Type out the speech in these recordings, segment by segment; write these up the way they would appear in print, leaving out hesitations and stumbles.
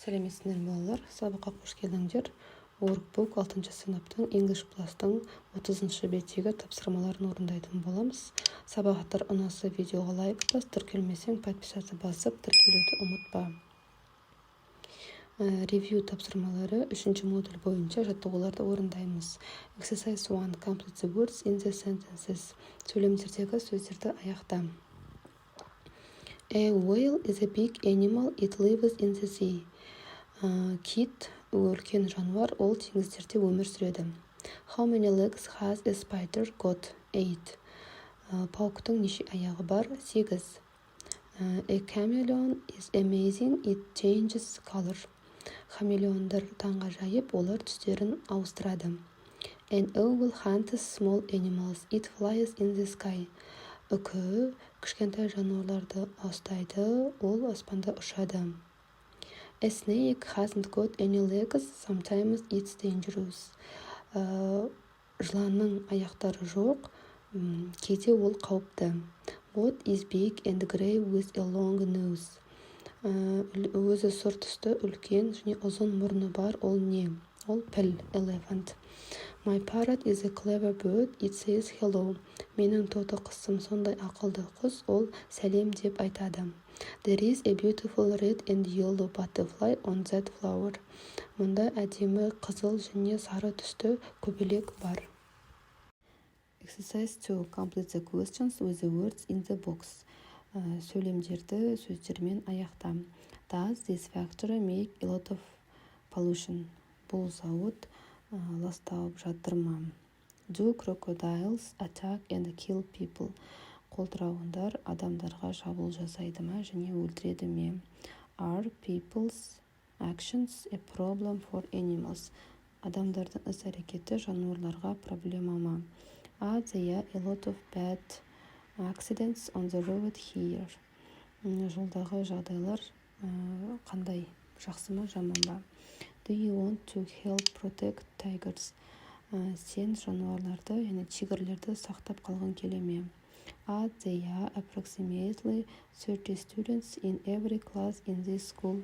Сәлеметсіздер балалар, сабаққа қош келдіңдер. Workbook 6 сыныптың English Plus-тың 30 беттегі тапсырмаларын орындайтын боламыз. Сабақтар ұнаса видеоға лайк бас, тіркелмесең подписаться басып, тіркелуді ұмытпа. Ревью тапсырмалары 3 модуль бойынша жаттығуларды орындаймыз. Exercise 1. Complete the words in the sentences. Сөйлемдердегі сөздерді аяқта. A whale is a big animal, it lives in the sea. Кит үлкен жануар, ол теңіздерде өмір сүреді. How many legs has a spider got? 8. Пауктың неше аяғы бар? 8. A chameleon is amazing, it changes color. Хамелеондар таңғажайып, олар түстерін ауыстырады. An owl hunts small animals, it flies in the sky. Үкі кішкентай жануарларды ұстайды, ол аспанда ұшады. A snake hasn't got any legs, sometimes it's dangerous. Жыланның аяқтары жоқ, кейде ол қауіпті. What is big and grey with a long nose? Өзі сұр түсті, үлкен және ұзын мұрны бар, ол не? Ол піл, elephant. My parrot is a clever bird, it says hello. Менің тоты құсым сондай ақылды құс, ол сәлем деп айтады. There is a beautiful red and yellow butterfly on that flower. Мұнда әдемі қызыл және сары түсті көбелек бар. Exercise 2. Complete the questions with the words in the box. Сөйлемдерді сөздермен аяқта. Does this factory make a lot of pollution? Бұл зауыт ластап жатыр ма? Do crocodiles attack and kill people? Қолтырауындар адамдарға шабуыл жасайды ма және өлтіреді ме? Are people's actions a problem for animals? Адамдардың іс-әрекеті жануарларға проблема ма? Are there a lot of bad accidents on the road here? Жолдағы жағдайлар қандай? Жақсы ма, жаман ба? Do you want to help protect tigers? Сен жануарларды, яғни тигрлерді сақтап қалған келе ме? Are there approximately 30 students in every class in this school?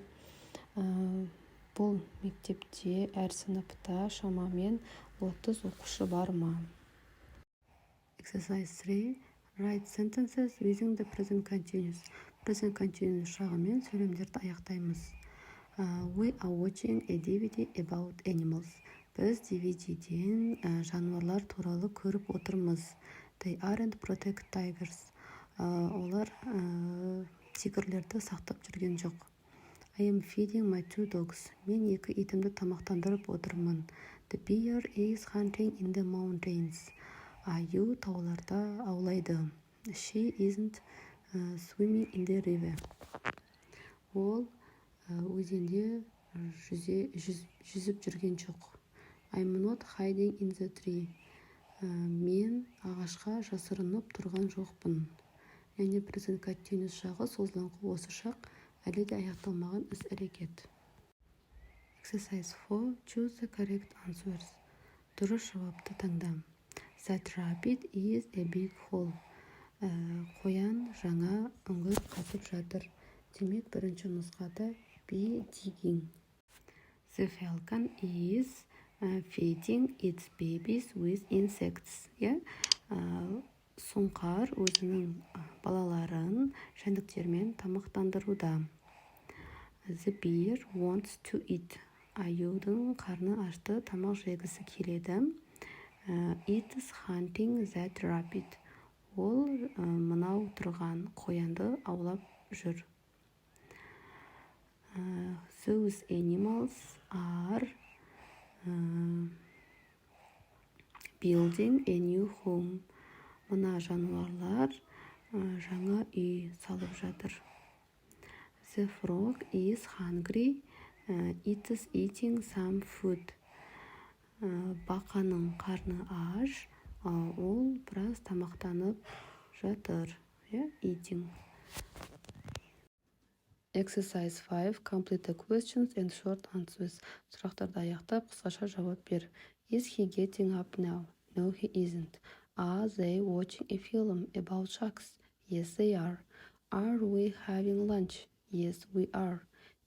Бұл мектепте әр сыныпта шамамен 30 оқушы бар ма? Exercise 3. Write sentences using the present continuous. Present continuous шағымен сөйлемдерді аяқтаймыз. We are watching a DVD about animals. Біз DVD-ден жануарлар туралы көріп отырмыз. They aren't protect tigers. Олар тигрлерді сақтап жүрген жоқ. I am feeding my 2 dogs. Мен 2 итімді тамақтандырып отырмын. The bear is hunting in the mountains. Аю тауларда аулайды. She isn't swimming in the river. Ол өзенде жүзіп жүрген жоқ. I'm not hiding in the tree. Мен ағашқа жасырынып тұрған жоқпын. Яғни present continuous жағы созылыңқы осы шақ әлі де аяқталмаған іс-әрекет. Exercise 4. Choose the correct answers. Дұрыс жауапты таңда. That rabbit is a big hole. Қоян жаңа үңгір қазып жатыр. Демек бірінші нұсқада be digging. The falcon is feeding its babies with insects. Сұңқар өзінің балаларын жәндіктермен тамақтандыруда. The bear wants to eat. Аюдың қарны ашты, тамақ жегісі келеді. It is hunting that rabbit. Ол мынау тұрған қоянды аулап жүр. Those animals are building a new home. Мына жануарлар жаңа үй салып жатыр. The frog is hungry. It is eating some food. Бақаның қарны аш, ол біраз тамақтанып жатыр. Eating. Exercise 5. Complete the questions and short answers. Сұрақтарды аяқтап, қысқаша жауап бер. Is he getting up now? No, he isn't. Are they watching a film about sharks? Yes, they are. Are we having lunch? Yes, we are.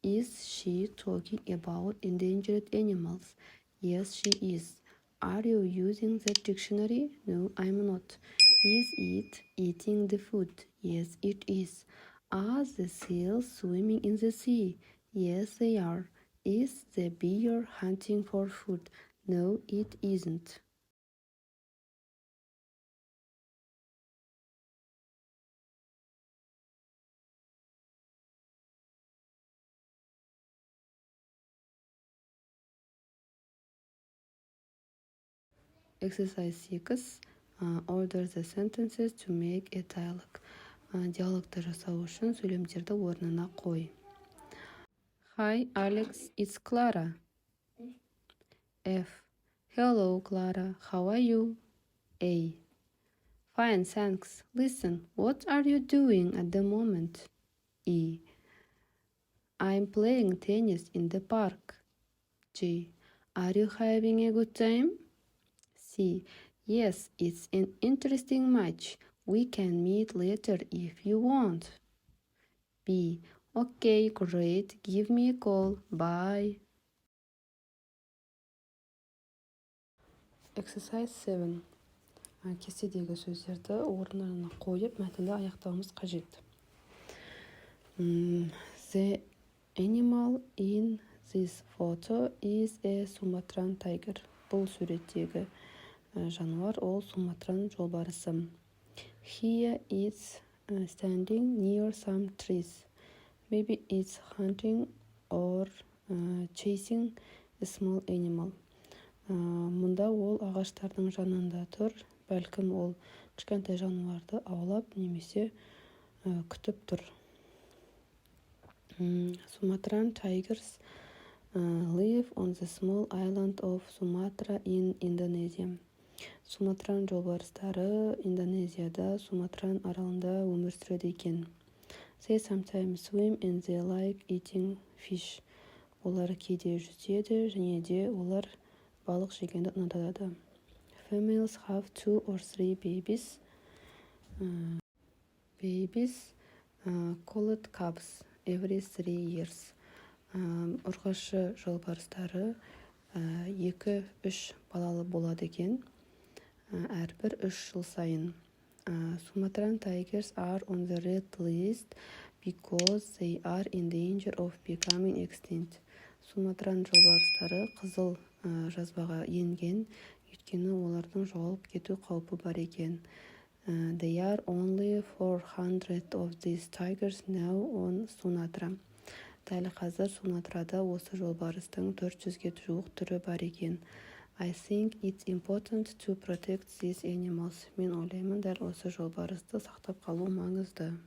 Is she talking about endangered animals? Yes, she is. Are you using the dictionary? No, I'm not. Is it eating the food? Yes, it is. Are the seals swimming in the sea? Yes, they are. Is the bear hunting for food? No, it isn't. Exercise 6. Order the sentences to make a dialogue. Диалогты жасау үшін сөйлемдерді орнына қой. Hi, Alex, it's Clara. F. Hello, Clara, how are you? A. Fine, thanks. Listen, what are you doing at the moment? E. I'm playing tennis in the park. G. Are you having a good time? C. Yes, it's an interesting match. We can meet later if you want. B. Okay, great. Give me a call. Bye. Exercise 7. Кестедегі сөздерді орнына қойып, мәтінді аяқтауымыз қажет. The animal in this photo is a Sumatran tiger. Бұл суреттегі жануар ол Суматран жолбарысы. Here it's standing near some trees. Maybe it's hunting or chasing a small animal. Мұнда ол ағаштардың жанында тұр. Бәлкім ол кішкентай жануарды аулап немесе күтіп тұр. Sumatran tigers live on the small island of Sumatra in Indonesia. Суматран жолбарыстары Индонезияда Суматран аралында өмір сүреді екен. They sometimes swim and they like eating fish. Олар кейде жүзеді және де олар балық жегенді ұнатады. Females have 2 or 3 babies. Babies called cubs every 3 years. Ұрғашы жолбарыстары 2-3 балалы болады екен. Әрбір 3 жыл сайын. Sumatran tigers are on the red list because they are in danger of becoming extinct. Суматран жолбарыстары қызыл жазбаға енген, өйткені олардың жоғалып кету қаупі бар екен. There are only 400 of these tigers now on Sumatra. Дәл қазір Суматрада осы жолбарыстың 400-ге жуық түрі бар екен. I think it's important to protect these animals. Мен ойлаймын, дәл осы жолбарысты сақтап қалу маңызды.